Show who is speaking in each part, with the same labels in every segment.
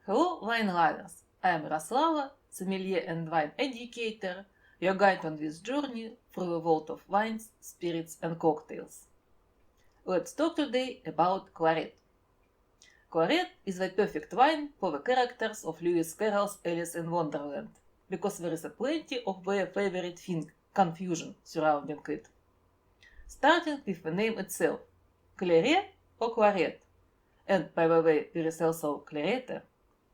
Speaker 1: Hello, wine lovers! I am Raslava, sommelier and wine educator, your guide on this journey through the world of wines, spirits, and cocktails. Let's talk today about Claret. Claret is the perfect wine for the characters of Lewis Carroll's Alice in Wonderland, because there is a plenty of their favorite thing, confusion, surrounding it. Starting with the name itself, Claret or Claret, and by the way, there is also Clarete.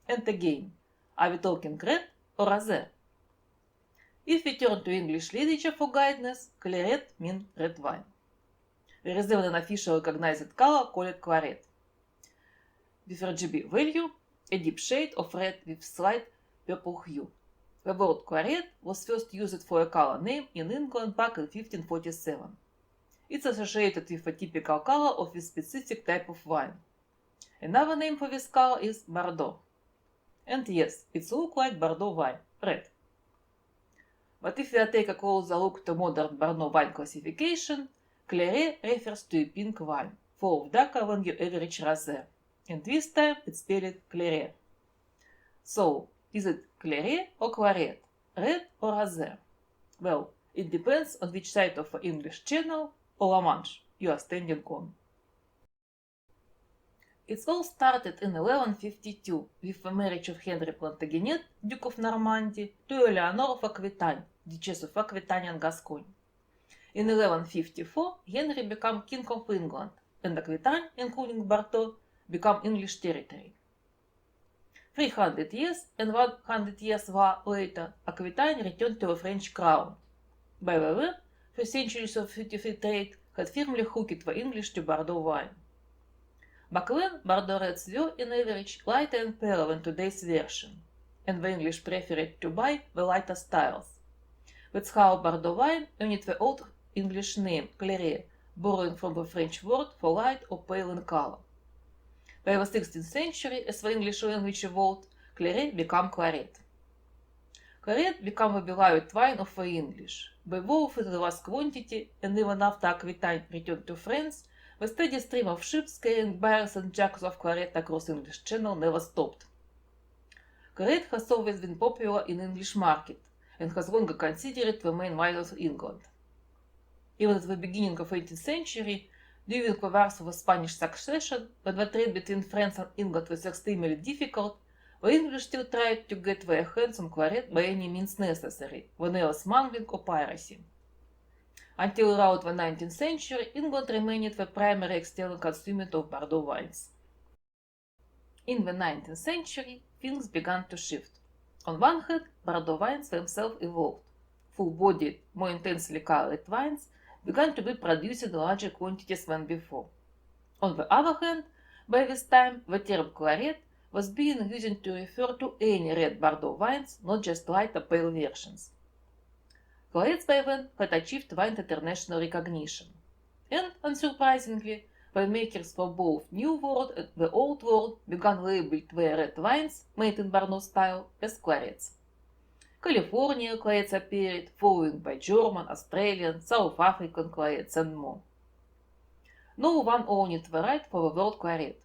Speaker 1: And again, are we talking red or rosé? If we turn to English literature for guidance, claret means red wine. There is even an official recognized color called claret. With RGB value, a deep shade of red with slight purple hue. The word claret was first used for a color name in England back in 1547. It's associated with a typical color of a specific type of wine. Another name for this color is Bordeaux. And yes, it looks like Bordeaux wine, red. But if we take a closer look to modern Bordeaux wine classification, Claret refers to a pink wine, full of darker than your average rosé, and this time it's spelled Claret. So, is it Claret or Claret, red or rosé? Well, it depends on which side of the English Channel or La Manche you are standing on. It all started in 1152 with the marriage of Henry Plantagenet, Duke of Normandy, to Eleanor of Aquitaine, Duchess of Aquitaine and Gascogne. In 1154, Henry became King of England, and Aquitaine, including Bordeaux, became English territory. 300 years and 100 years later, Aquitaine returned to the French crown. By the way, 3 centuries of duty-free trade had firmly hooked the English to Bordeaux wine. Back then, Bordeaux reds were, in average, lighter and paler than today's version, and the English preferred to buy the lighter styles. That's how Bordeaux wine earned the old English name Claret, borrowing from the French word for light or pale in color. By the 16th century, as the English language evolved, Claret became Claret. Claret became the beloved wine of the English. By both in the vast quantity, and even after Aquitaine returned to France, the steady stream of ships carrying barrels and jugs of claret across English Channel never stopped. Claret has always been popular in English market, and has longer considered the main wine of England. Even at the beginning of 18th century, during the Wars of the Spanish Succession, when the trade between France and England was extremely difficult, the English still tried to get their hands on claret by any means necessary, whenever smuggling or piracy. Until around the 19th century, England remained the primary external consumer of Bordeaux wines. In the 19th century, things began to shift. On one hand, Bordeaux wines themselves evolved. Full-bodied, more intensely colored wines began to be produced in larger quantities than before. On the other hand, by this time, the term claret was being used to refer to any red Bordeaux wines, not just light or pale versions. Clarets by then had achieved wine international recognition. And, unsurprisingly, winemakers for both New World and the Old World began labeling their red wines, made in Bordeaux style, as clarets. California clarets appeared, followed by German, Australian, South African clarets and more. No one owned the right for the word claret.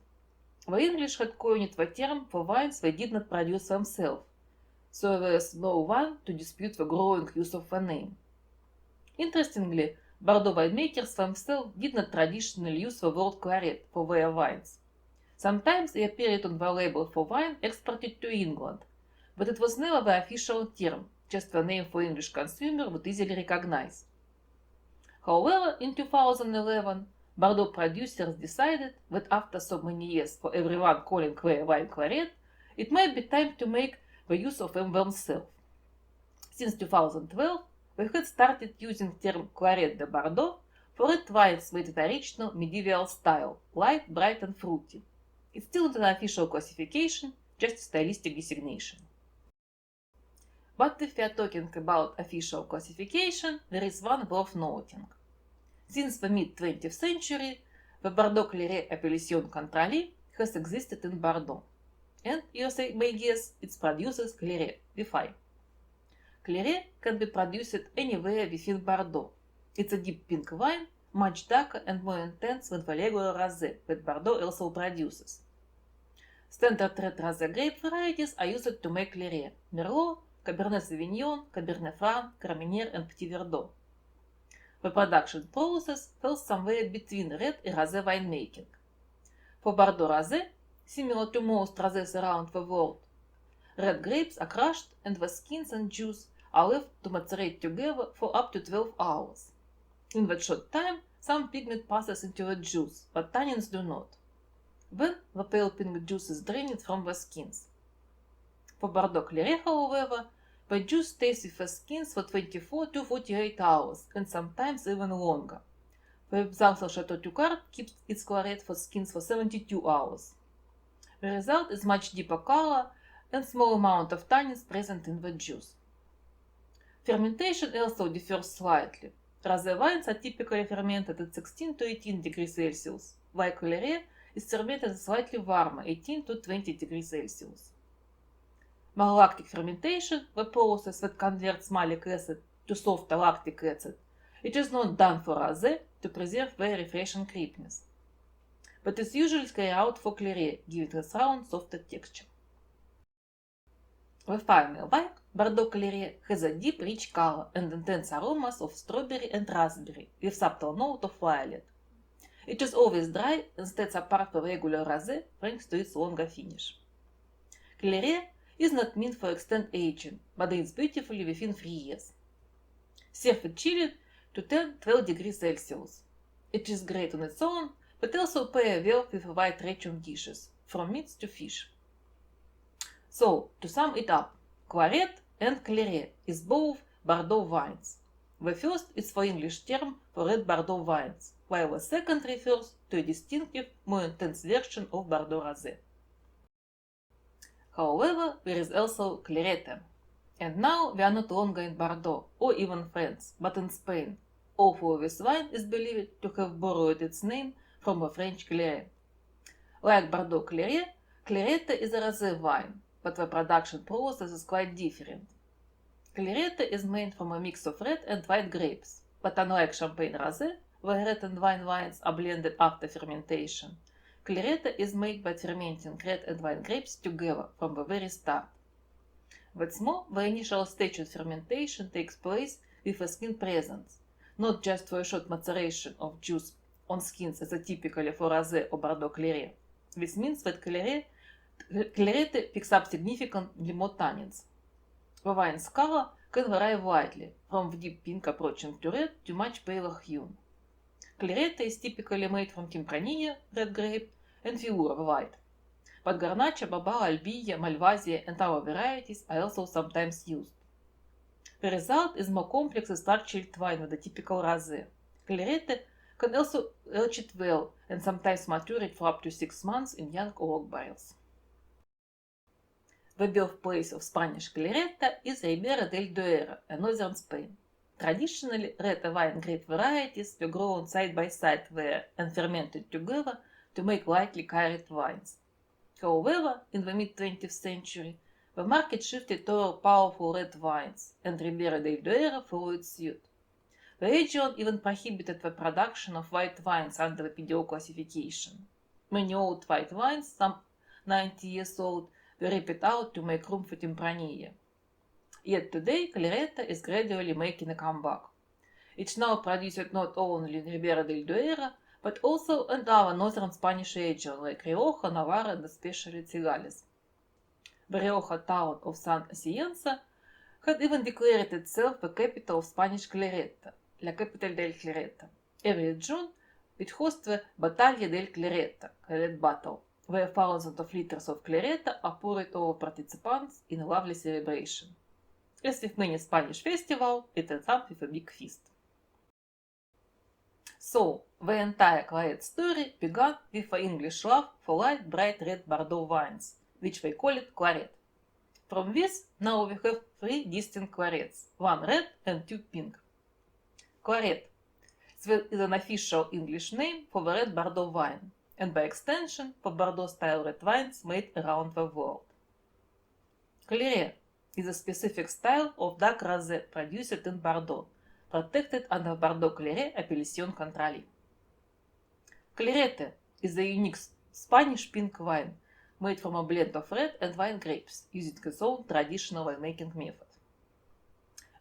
Speaker 1: The English had coined the term for wines they did not produce themselves, so there is no one to dispute the growing use of the name. Interestingly, Bordeaux winemakers themselves did not traditionally use the word claret for their wines. Sometimes they appeared on the label for wine exported to England, but it was never the official term, just the name for English consumer would easily recognize. However, in 2011, Bordeaux producers decided that after so many years for everyone calling their wine claret, it might be time to make the use of them themselves. Since 2012, they had started using the term Claret de Bordeaux for red wines made in the original medieval style, light, bright and fruity. It's still not an official classification, just a stylistic designation. But if we are talking about official classification, there is one worth noting. Since the mid-20th century, the Bordeaux Claret Appellation Contrôlée has existed in Bordeaux. And, you may guess, it produces Claret, V5. Claret can be produced anywhere within Bordeaux. It's a deep pink wine, much darker and more intense than the regular rosé that Bordeaux also produces. Standard red rosé grape varieties are used to make Claret, Merlot, Cabernet Sauvignon, Cabernet Franc, Carmenère, and Petit Verdot. The production process falls somewhere between red and rosé winemaking. For Bordeaux rosé, similar to most rosés around the world, red grapes are crushed and the skins and juice are left to macerate together for up to 12 hours. In that short time, some pigment passes into the juice, but tannins do not. Then the pale pink juice is drained from the skins. For Bordeaux Claret, however, the juice stays with the skins for 24 to 48 hours, and sometimes even longer. For example, Chateau Tucard keeps its claret for skins for 72 hours. The result is much deeper color and small amount of tannins present in the juice. Fermentation also differs slightly. Rosé wines are typically fermented at 16 to 18 degrees Celsius, while Claret is fermented at slightly warmer, 18 to 20 degrees Celsius. Malolactic fermentation, the process that converts malic acid to softer lactic acid, it is not done for rosé to preserve very refreshing creaminess, but is usually carried out for Claret, giving a round, softer texture. The final wine, Bordeaux Claret, has a deep, rich color and intense aromas of strawberry and raspberry, with subtle note of violet. It is always dry and stands apart from regular rosé thanks to its longer finish. Claret is not meant for extended aging, but aged beautifully within 3 years. Serve it chilled to 10-12 degrees Celsius. It is great on its own, but also pair well with a wide range of dishes, from meats to fish. So, to sum it up, Claret and Claret is both Bordeaux wines. The first is the English term for red Bordeaux wines, while the second refers to a distinctive, more intense version of Bordeaux rosé. However, there is also Clarete. And now we are no longer in Bordeaux, or even France, but in Spain, although this wine is believed to have borrowed its name from a French claret. Like Bordeaux Claret, Clarete is a rosé wine, but the production process is quite different. Clarete is made from a mix of red and white grapes, but unlike Champagne rosé, where red and white wines are blended after fermentation, Clarete is made by fermenting red and white grapes together from the very start. What's more, the initial stage of fermentation takes place with the skin present, not just for a short maceration of juice on skins as typically for rosé or Bordeaux Claret. This means that Clarete picks up significantly more tannins. The wine's color can vary widely, from deep pink approaching to red to much paler hue. Clarete is typically made from Tempranillo, red grape, and Fillura, white, but Garnacha, Babal, Albilla, Malvasia, and other varieties are also sometimes used. The result is more complex and structured wine with the typical rosé. Clarete can also age it well and sometimes mature it for up to 6 months in young oak barrels. The birthplace of Spanish Clarete is Ribera del Duero, in northern Spain. Traditionally, red and white grape varieties were grown side by side there and fermented together to make lightly carried wines. However, in the mid-20th century, the market shifted toward powerful red wines, and Ribera del Duero followed suit. The region even prohibited the production of white wines under the PDO classification. Many old white wines, some 90 years old, were ripped out to make room for Tempranillo. Yet today, Clarete is gradually making a comeback. It's now produced not only in Ribera del Duero, but also in other northern Spanish regions like Rioja, Navarra, and especially Cigales. The Rioja town of San Ocienza had even declared itself the capital of Spanish Clarete, La Capital del Clarete. Every June, it hosts the Battaglia del Clarete, Claret Battle, where thousands of liters of Clarete are poured over participants in a lovely celebration. As with many Spanish festivals, it ends up with a big feast. So, the entire Claret story began with the English love for light, bright red Bordeaux wines, which they call it Claret. From this, now we have 3 distinct Clarets, 1 red and 2 pink. Claret is an official English name for the red Bordeaux wine, and by extension for Bordeaux-style red wines made around the world. Claret is a specific style of dark rosé produced in Bordeaux, protected under Bordeaux Claret Appellation Contrôlée. Clarete is a unique Spanish pink wine made from a blend of red and white grapes, using its own traditional winemaking method.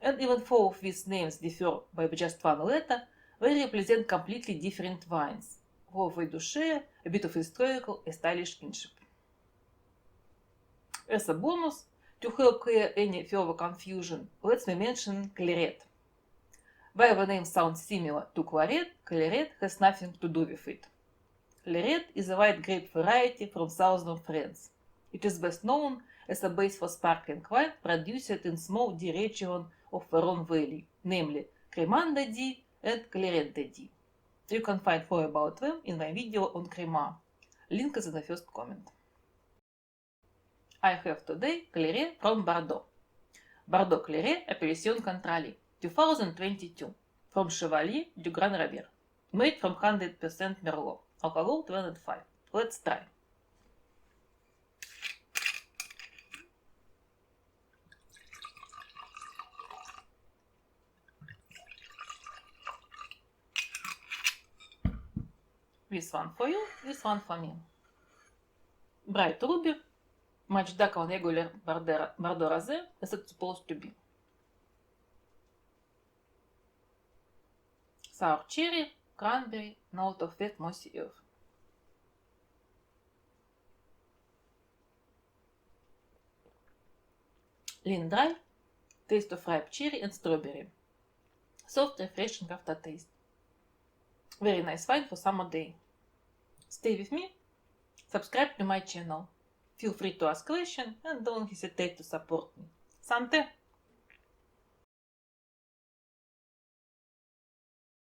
Speaker 1: And even though these names differ by just one letter, they represent completely different wines, though they do share a bit of historical and stylish kinship. As a bonus, to help clear any further confusion, let me mention Clairette. While the name sounds similar to claret, Clairette has nothing to do with it. Clairette is a white grape variety from southern France. It is best known as a base for sparkling wine produced in small D region of the Rhone Valley, namely Crémant de Die and Clairette de Die. You can find more about them in my video on Crémant. Link is in the first comment. I have today Clairette from Bordeaux. Bordeaux Clairette Appellation Contrôlée 2022 from Chevalier du Grand Robert. Made from 100% Merlot. Alcohol 25. Let's try. This one for you, this one for me. Bright ruby, much darker than regular Bordeaux Rosé as it's supposed to be. Sour cherry, cranberry, note of wet mossy earth. Lean dry, taste of ripe cherry and strawberry. Soft, refreshing aftertaste. Very nice wine for summer day. Stay with me, subscribe to my channel. Feel free to ask questions and don't hesitate to support me. Santé!